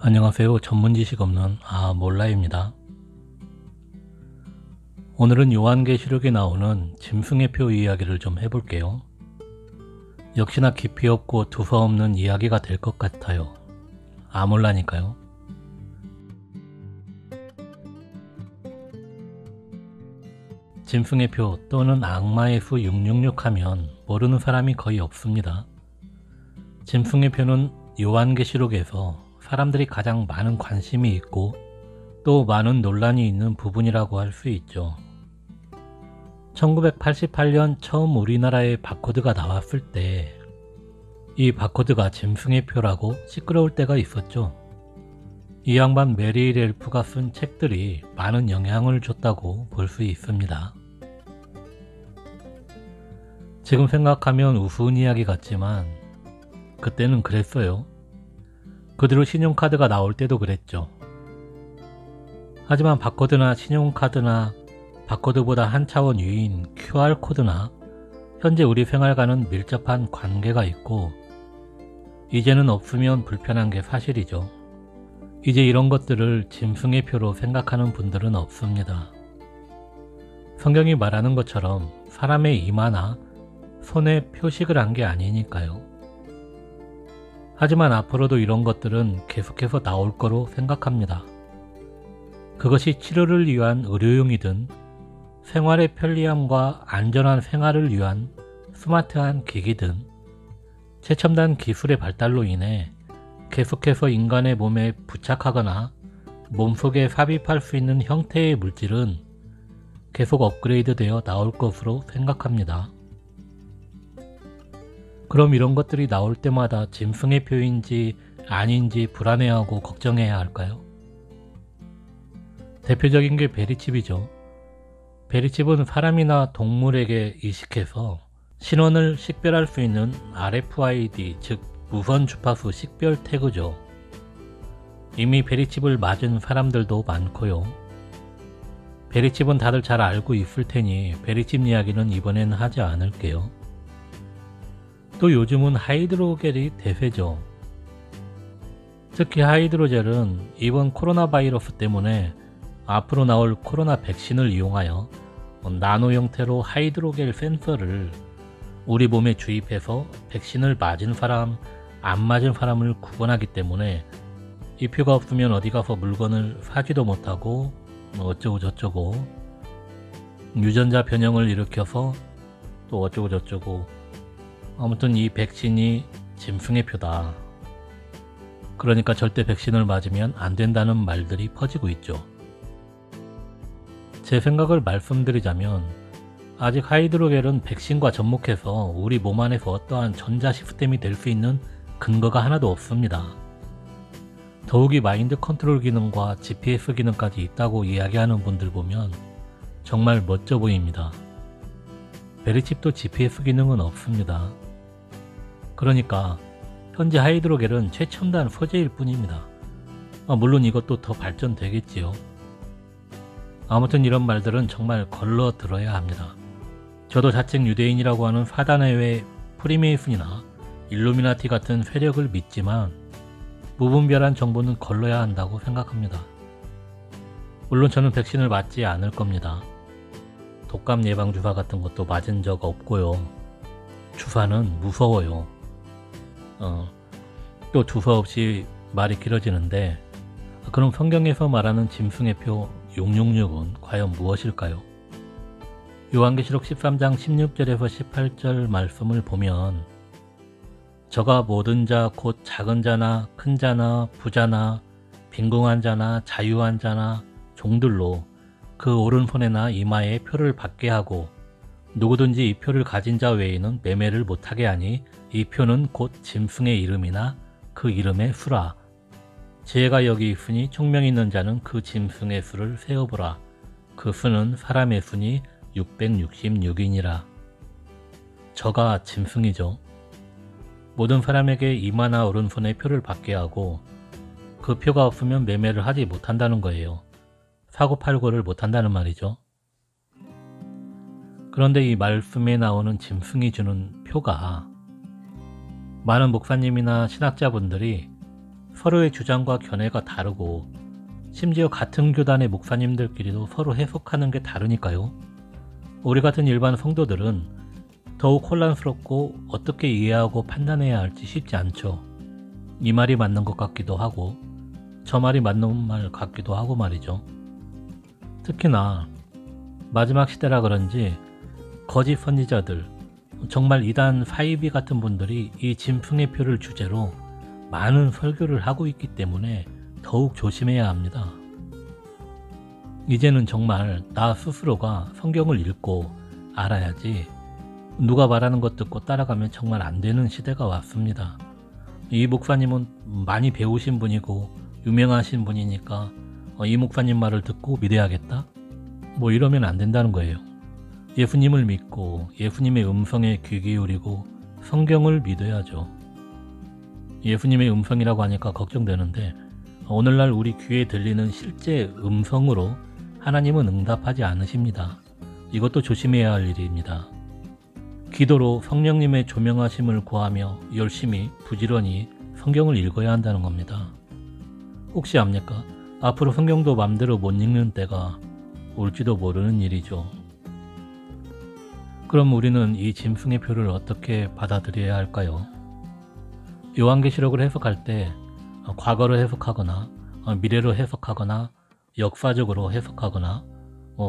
안녕하세요. 전문지식 없는 몰라입니다. 오늘은 요한계시록에 나오는 짐승의 표 이야기를 좀 해볼게요. 역시나 깊이 없고 두서없는 이야기가 될 것 같아요. 몰라니까요. 짐승의 표 또는 악마의 수 666 하면 모르는 사람이 거의 없습니다. 짐승의 표는 요한계시록에서 사람들이 가장 많은 관심이 있고 또 많은 논란이 있는 부분이라고 할 수 있죠. 1988년 처음 우리나라에 바코드가 나왔을 때 이 바코드가 짐승의 표라고 시끄러울 때가 있었죠. 이 양반 메리 렐프가 쓴 책들이 많은 영향을 줬다고 볼 수 있습니다. 지금 생각하면 우스운 이야기 같지만 그때는 그랬어요. 그 뒤로 신용카드가 나올 때도 그랬죠. 하지만 바코드나 신용카드나 바코드보다 한 차원 위인 QR코드나 현재 우리 생활과는 밀접한 관계가 있고 이제는 없으면 불편한 게 사실이죠. 이제 이런 것들을 짐승의 표로 생각하는 분들은 없습니다. 성경이 말하는 것처럼 사람의 이마나 손에 표식을 한 게 아니니까요. 하지만 앞으로도 이런 것들은 계속해서 나올 거로 생각합니다. 그것이 치료를 위한 의료용이든 생활의 편리함과 안전한 생활을 위한 스마트한 기기든 최첨단 기술의 발달로 인해 계속해서 인간의 몸에 부착하거나 몸속에 삽입할 수 있는 형태의 물질은 계속 업그레이드 되어 나올 것으로 생각합니다. 그럼 이런 것들이 나올 때마다 짐승의 표인지 아닌지 불안해하고 걱정해야 할까요? 대표적인 게 베리칩이죠. 베리칩은 사람이나 동물에게 이식해서 신원을 식별할 수 있는 RFID, 즉 무선 주파수 식별 태그죠. 이미 베리칩을 맞은 사람들도 많고요. 베리칩은 다들 잘 알고 있을 테니 베리칩 이야기는 이번엔 하지 않을게요. 또 요즘은 하이드로겔이 대세죠. 특히 하이드로겔은 이번 코로나 바이러스 때문에 앞으로 나올 코로나 백신을 이용하여 나노 형태로 하이드로겔 센서를 우리 몸에 주입해서 백신을 맞은 사람, 안 맞은 사람을 구분하기 때문에 이 표가 없으면 어디 가서 물건을 사지도 못하고 어쩌고 저쩌고 유전자 변형을 일으켜서 또 어쩌고 저쩌고 아무튼 이 백신이 짐승의 표다. 그러니까 절대 백신을 맞으면 안 된다는 말들이 퍼지고 있죠. 제 생각을 말씀드리자면 아직 하이드로겔은 백신과 접목해서 우리 몸 안에서 어떠한 전자 시스템이 될 수 있는 근거가 하나도 없습니다. 더욱이 마인드 컨트롤 기능과 GPS 기능까지 있다고 이야기하는 분들 보면 정말 멋져 보입니다. 베리칩도 GPS 기능은 없습니다. 그러니까 현재 하이드로겔은 최첨단 소재일 뿐입니다. 물론 이것도 더 발전되겠지요. 아무튼 이런 말들은 정말 걸러 들어야 합니다. 저도 자칭 유대인이라고 하는 사단의회 프리메이슨이나 일루미나티 같은 세력을 믿지만 무분별한 정보는 걸러야 한다고 생각합니다. 물론 저는 백신을 맞지 않을 겁니다. 독감 예방주사 같은 것도 맞은 적 없고요. 주사는 무서워요. 또 주사 없이 말이 길어지는데 그럼 성경에서 말하는 짐승의 표 666은 과연 무엇일까요? 요한계시록 13장 16절에서 18절 말씀을 보면 저가 모든 자 곧 작은 자나 큰 자나 부자나 빈궁한 자나 자유한 자나 종들로 그 오른손에나 이마에 표를 받게 하고 누구든지 이 표를 가진 자 외에는 매매를 못하게 하니 이 표는 곧 짐승의 이름이나 그 이름의 수라. 지혜가 여기 있으니 총명 있는 자는 그 짐승의 수를 세어보라. 그 수는 사람의 수니 666이니라. 저가 짐승이죠. 모든 사람에게 이마나 오른손에 표를 받게 하고 그 표가 없으면 매매를 하지 못한다는 거예요. 사고팔고를 못한다는 말이죠. 그런데 이 말씀에 나오는 짐승이 주는 표가 많은 목사님이나 신학자분들이 서로의 주장과 견해가 다르고 심지어 같은 교단의 목사님들끼리도 서로 해석하는 게 다르니까요. 우리 같은 일반 성도들은 더욱 혼란스럽고 어떻게 이해하고 판단해야 할지 쉽지 않죠. 이 말이 맞는 것 같기도 하고 저 말이 맞는 말 같기도 하고 말이죠. 특히나 마지막 시대라 그런지 거짓 선지자들, 정말 이단 사이비 같은 분들이 이 짐승의 표를 주제로 많은 설교를 하고 있기 때문에 더욱 조심해야 합니다. 이제는 정말 나 스스로가 성경을 읽고 알아야지 누가 말하는 것 듣고 따라가면 정말 안 되는 시대가 왔습니다. 이 목사님은 많이 배우신 분이고 유명하신 분이니까 이 목사님 말을 듣고 믿어야겠다? 뭐 이러면 안 된다는 거예요. 예수님을 믿고 예수님의 음성에 귀 기울이고 성경을 믿어야죠. 예수님의 음성이라고 하니까 걱정되는데 오늘날 우리 귀에 들리는 실제 음성으로 하나님은 응답하지 않으십니다. 이것도 조심해야 할 일입니다. 기도로 성령님의 조명하심을 구하며 열심히 부지런히 성경을 읽어야 한다는 겁니다. 혹시 압니까? 앞으로 성경도 맘대로 못 읽는 때가 올지도 모르는 일이죠. 그럼 우리는 이 짐승의 표를 어떻게 받아들여야 할까요? 요한계시록을 해석할 때 과거로 해석하거나 미래로 해석하거나 역사적으로 해석하거나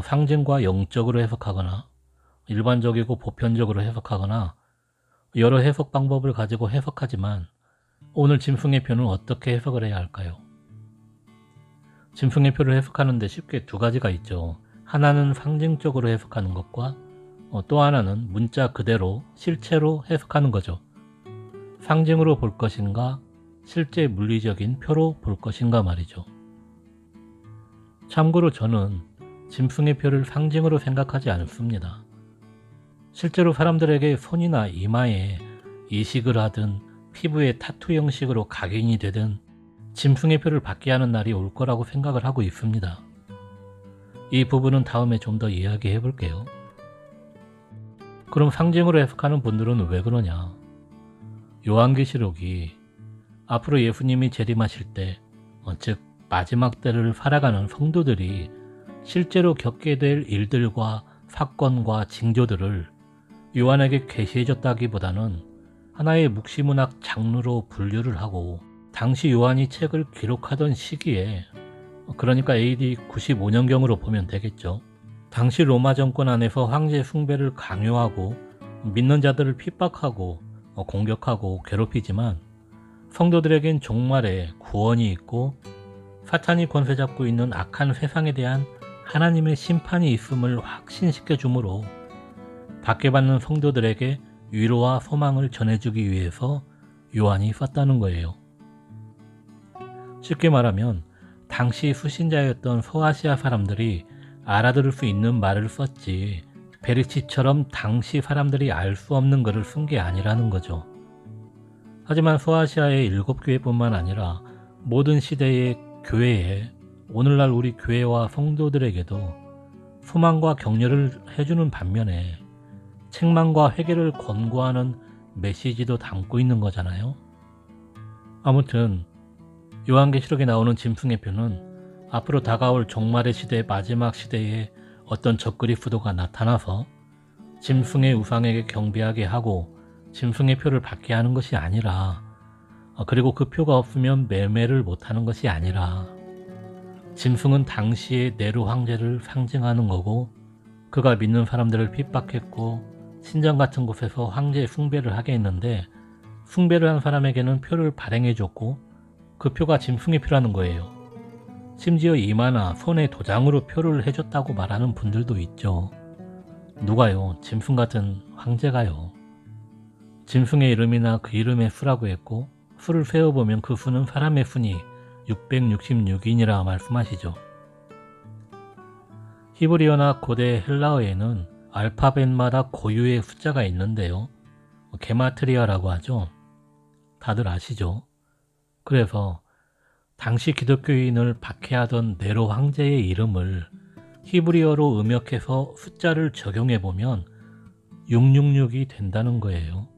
상징과 영적으로 해석하거나 일반적이고 보편적으로 해석하거나 여러 해석 방법을 가지고 해석하지만 오늘 짐승의 표는 어떻게 해석을 해야 할까요? 짐승의 표를 해석하는데 쉽게 두 가지가 있죠. 하나는 상징적으로 해석하는 것과 또 하나는 문자 그대로 실체로 해석하는 거죠. 상징으로 볼 것인가 실제 물리적인 표로 볼 것인가 말이죠. 참고로 저는 짐승의 표를 상징으로 생각하지 않습니다. 실제로 사람들에게 손이나 이마에 이식을 하든 피부에 타투 형식으로 각인이 되든 짐승의 표를 받게 하는 날이 올 거라고 생각을 하고 있습니다. 이 부분은 다음에 좀 더 이야기해 볼게요. 그럼 상징으로 해석하는 분들은 왜 그러냐? 요한계시록이 앞으로 예수님이 재림하실 때, 즉 마지막 때를 살아가는 성도들이 실제로 겪게 될 일들과 사건과 징조들을 요한에게 계시해줬다기보다는 하나의 묵시문학 장르로 분류를 하고 당시 요한이 책을 기록하던 시기에, 그러니까 AD 95년경으로 보면 되겠죠. 당시 로마 정권 안에서 황제 숭배를 강요하고 믿는 자들을 핍박하고 공격하고 괴롭히지만 성도들에겐 종말에 구원이 있고 사탄이 권세 잡고 있는 악한 세상에 대한 하나님의 심판이 있음을 확신시켜 주므로 받게받는 성도들에게 위로와 소망을 전해주기 위해서 요한이 썼다는 거예요. 쉽게 말하면 당시 수신자였던 소아시아 사람들이 알아들을 수 있는 말을 썼지 베르치처럼 당시 사람들이 알 수 없는 글을 쓴 게 아니라는 거죠. 하지만 소아시아의 7교회뿐만 아니라 모든 시대의 교회에 오늘날 우리 교회와 성도들에게도 소망과 격려를 해주는 반면에 책망과 회개를 권고하는 메시지도 담고 있는 거잖아요. 아무튼 요한계시록에 나오는 짐승의 표는 앞으로 다가올 종말의 시대 마지막 시대에 어떤 적그리스도가 나타나서 짐승의 우상에게 경배하게 하고 짐승의 표를 받게 하는 것이 아니라, 그리고 그 표가 없으면 매매를 못하는 것이 아니라, 짐승은 당시의 네로 황제를 상징하는 거고 그가 믿는 사람들을 핍박했고 신전 같은 곳에서 황제의 숭배를 하게 했는데 숭배를 한 사람에게는 표를 발행해줬고 그 표가 짐승의 표라는 거예요. 심지어 이마나 손에 도장으로 표를 해줬다고 말하는 분들도 있죠. 누가요? 짐승 같은 황제가요. 짐승의 이름이나 그 이름의 수라고 했고 수를 세어보면 그 수는 사람의 수니 666이니라 말씀하시죠. 히브리어나 고대 헬라어에는 알파벳마다 고유의 숫자가 있는데요. 게마트리아라고 하죠. 다들 아시죠? 그래서 당시 기독교인을 박해하던 네로 황제의 이름을 히브리어로 음역해서 숫자를 적용해보면 666이 된다는 거예요.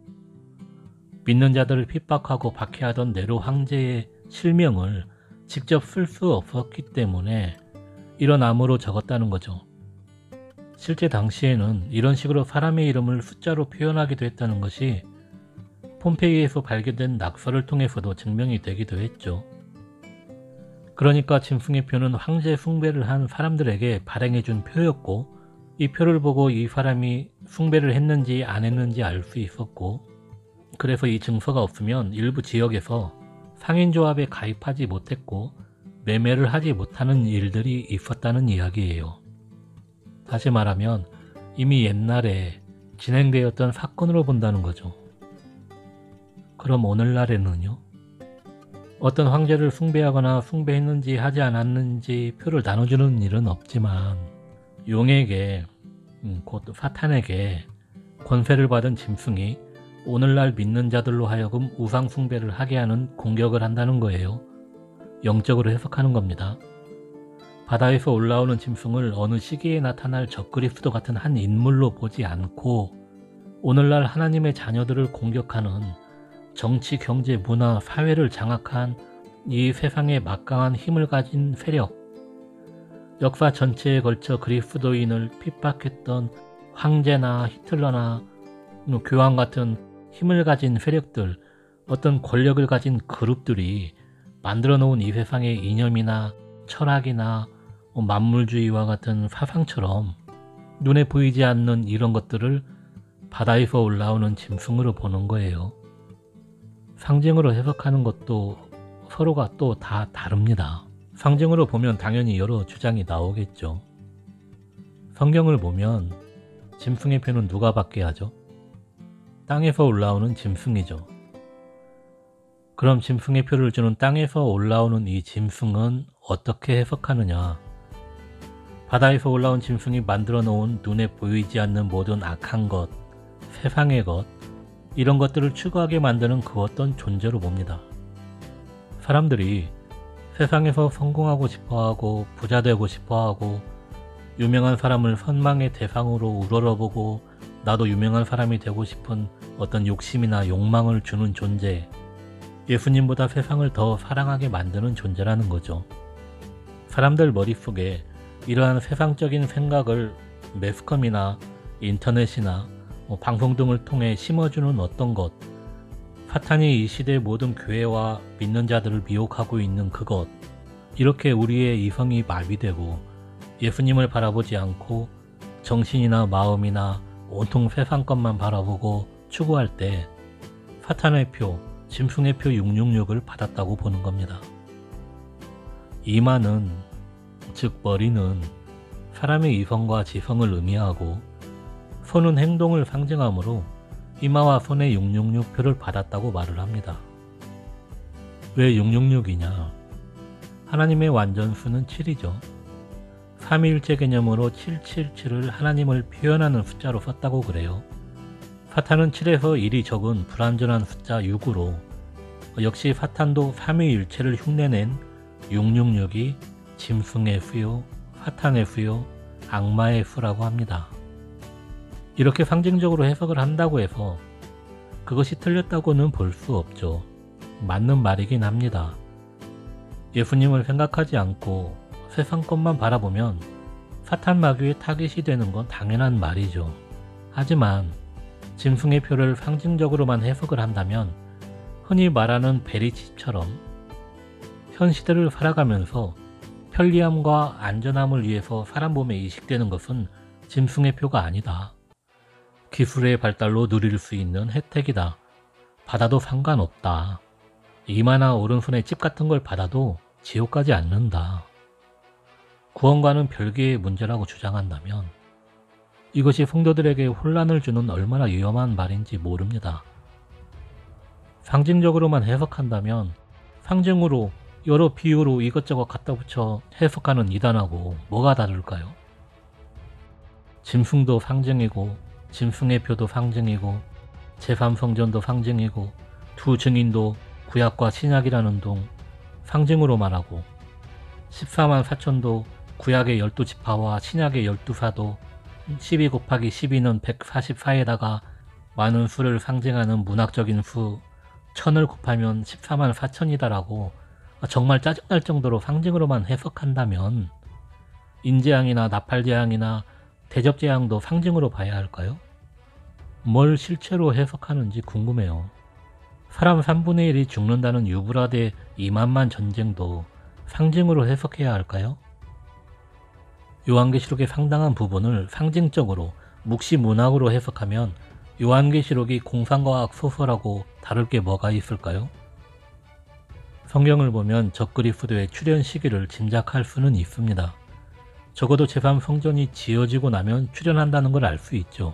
믿는 자들을 핍박하고 박해하던 네로 황제의 실명을 직접 쓸 수 없었기 때문에 이런 암호로 적었다는 거죠. 실제 당시에는 이런 식으로 사람의 이름을 숫자로 표현하기도 했다는 것이 폼페이에서 발견된 낙서를 통해서도 증명이 되기도 했죠. 그러니까 짐승의 표는 황제 숭배를 한 사람들에게 발행해준 표였고, 이 표를 보고 이 사람이 숭배를 했는지 안 했는지 알 수 있었고, 그래서 이 증서가 없으면 일부 지역에서 상인조합에 가입하지 못했고 매매를 하지 못하는 일들이 있었다는 이야기예요. 다시 말하면 이미 옛날에 진행되었던 사건으로 본다는 거죠. 그럼 오늘날에는요? 어떤 황제를 숭배하거나 숭배했는지 하지 않았는지 표를 나눠주는 일은 없지만 용에게, 곧 사탄에게 권세를 받은 짐승이 오늘날 믿는 자들로 하여금 우상 숭배를 하게 하는 공격을 한다는 거예요. 영적으로 해석하는 겁니다. 바다에서 올라오는 짐승을 어느 시기에 나타날 적그리스도 같은 한 인물로 보지 않고 오늘날 하나님의 자녀들을 공격하는 정치, 경제, 문화, 사회를 장악한 이 세상에 막강한 힘을 가진 세력, 역사 전체에 걸쳐 그리스도인을 핍박했던 황제나 히틀러나 교황 같은 힘을 가진 세력들, 어떤 권력을 가진 그룹들이 만들어 놓은 이 세상의 이념이나 철학이나 만물주의와 같은 사상처럼 눈에 보이지 않는 이런 것들을 바다에서 올라오는 짐승으로 보는 거예요. 상징으로 해석하는 것도 서로가 또 다 다릅니다. 상징으로 보면 당연히 여러 주장이 나오겠죠. 성경을 보면 짐승의 표는 누가 받게 하죠? 땅에서 올라오는 짐승이죠. 그럼 짐승의 표를 주는 땅에서 올라오는 이 짐승은 어떻게 해석하느냐? 바다에서 올라온 짐승이 만들어 놓은 눈에 보이지 않는 모든 악한 것, 세상의 것, 이런 것들을 추구하게 만드는 그 어떤 존재로 봅니다. 사람들이 세상에서 성공하고 싶어하고 부자 되고 싶어하고 유명한 사람을 선망의 대상으로 우러러보고 나도 유명한 사람이 되고 싶은 어떤 욕심이나 욕망을 주는 존재, 예수님보다 세상을 더 사랑하게 만드는 존재라는 거죠. 사람들 머릿속에 이러한 세상적인 생각을 매스컴이나 인터넷이나 방송 등을 통해 심어주는 어떤 것, 사탄이 이 시대의 모든 교회와 믿는 자들을 미혹하고 있는 그것, 이렇게 우리의 이성이 마비되고 예수님을 바라보지 않고 정신이나 마음이나 온통 세상 것만 바라보고 추구할 때 사탄의 표, 짐승의 표 666을 받았다고 보는 겁니다. 이마는, 즉 머리는 사람의 이성과 지성을 의미하고 손은 행동을 상징하므로 이마와 손에 666표를 받았다고 말을 합니다. 왜 666이냐? 하나님의 완전수는 7이죠. 삼위일체 개념으로 777을 하나님을 표현하는 숫자로 썼다고 그래요. 사탄은 7에서 1이 적은 불완전한 숫자 6으로 역시 사탄도 삼위일체를 흉내낸 666이 짐승의 수요, 사탄의 수요, 악마의 수라고 합니다. 이렇게 상징적으로 해석을 한다고 해서 그것이 틀렸다고는 볼 수 없죠. 맞는 말이긴 합니다. 예수님을 생각하지 않고 세상 것만 바라보면 사탄 마귀의 타깃이 되는 건 당연한 말이죠. 하지만 짐승의 표를 상징적으로만 해석을 한다면 흔히 말하는 베리칩처럼 현 시대를 살아가면서 편리함과 안전함을 위해서 사람 몸에 이식되는 것은 짐승의 표가 아니다. 기술의 발달로 누릴 수 있는 혜택이다. 받아도 상관없다. 이마나 오른손에 칩 같은 걸 받아도 지옥 가지 않는다. 구원과는 별개의 문제라고 주장한다면 이것이 성도들에게 혼란을 주는 얼마나 위험한 말인지 모릅니다. 상징적으로만 해석한다면 상징으로 여러 비유로 이것저것 갖다 붙여 해석하는 이단하고 뭐가 다를까요? 짐승도 상징이고 짐승의 표도 상징이고 제3성전도 상징이고 두 증인도 구약과 신약이라는 동 상징으로 말하고 14만 4천도 구약의 12지파와 신약의 12사도 12 곱하기 12는 144에다가 많은 수를 상징하는 문학적인 수 1000을 곱하면 14만 4천이다라고 정말 짜증날 정도로 상징으로만 해석한다면 인재앙이나 나팔재앙이나 대접재앙도 상징으로 봐야 할까요? 뭘 실체로 해석하는지 궁금해요. 사람 3분의 1이 죽는다는 유브라데 2만만 전쟁도 상징으로 해석해야 할까요? 요한계시록의 상당한 부분을 상징적으로 묵시문학으로 해석하면 요한계시록이 공상과학 소설하고 다를 게 뭐가 있을까요? 성경을 보면 적그리스도의 출현 시기를 짐작할 수는 있습니다. 적어도 제3성전이 지어지고 나면 출현한다는 걸 알 수 있죠.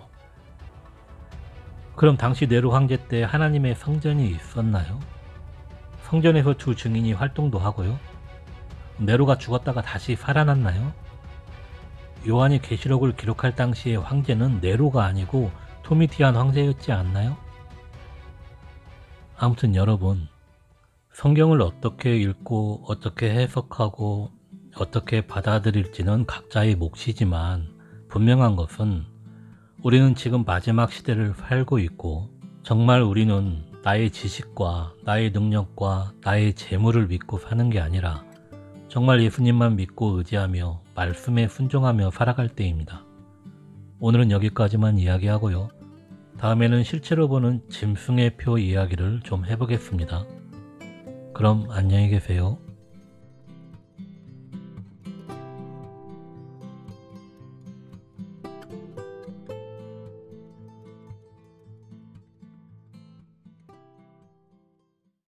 그럼 당시 네로 황제 때 하나님의 성전이 있었나요? 성전에서 두 증인이 활동도 하고요. 네로가 죽었다가 다시 살아났나요? 요한이 계시록을 기록할 당시의 황제는 네로가 아니고 도미티안 황제였지 않나요? 아무튼 여러분, 성경을 어떻게 읽고 어떻게 해석하고 어떻게 받아들일지는 각자의 몫이지만 분명한 것은 우리는 지금 마지막 시대를 살고 있고 정말 우리는 나의 지식과 나의 능력과 나의 재물을 믿고 사는 게 아니라 정말 예수님만 믿고 의지하며 말씀에 순종하며 살아갈 때입니다. 오늘은 여기까지만 이야기하고요. 다음에는 실제로 보는 짐승의 표 이야기를 좀 해보겠습니다. 그럼 안녕히 계세요.